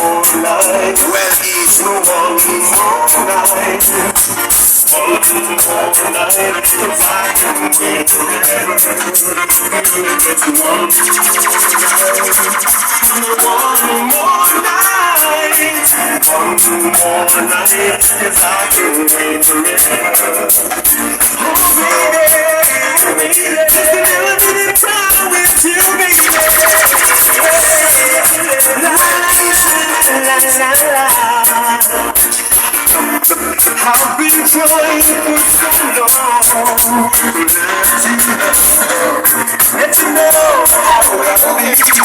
more night. Well, it's no one more night. One more night. If I can wait forever. It's one more night. One more night. If I can wait forever. Oh, baby, just a little bit of time with you, baby. La la la la la. I've been trying for so long to let you know how I feel.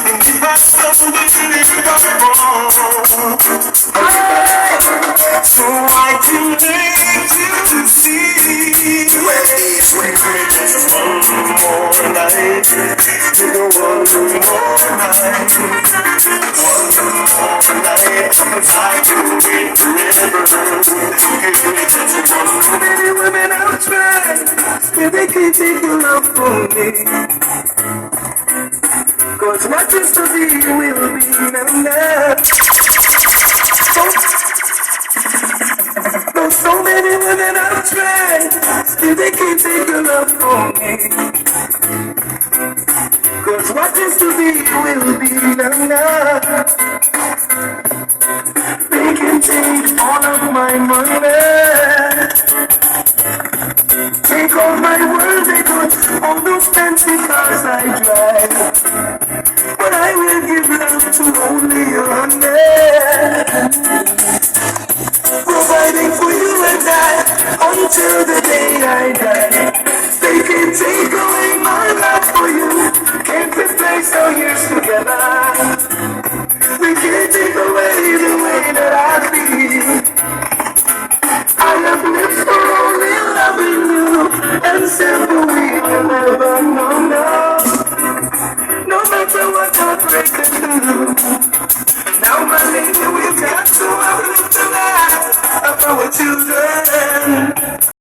And if I stumble, if I'm wrong, so I can let you see. Well, it's just one more night. You know, one more night. One more night. If I can wait forever. So many women I've tried, but they can't take your love from me. Cause what used to be will be now. So many women I've tried, still they can't take your love from me. Cause what used to be will be now. They can take all of my money, take all my world, they put all those fancy cars I drive. But I will give love to only you, honey. Providing for you and I until the day I die. They can take away my love for you, can't replace our years together. We can't take away the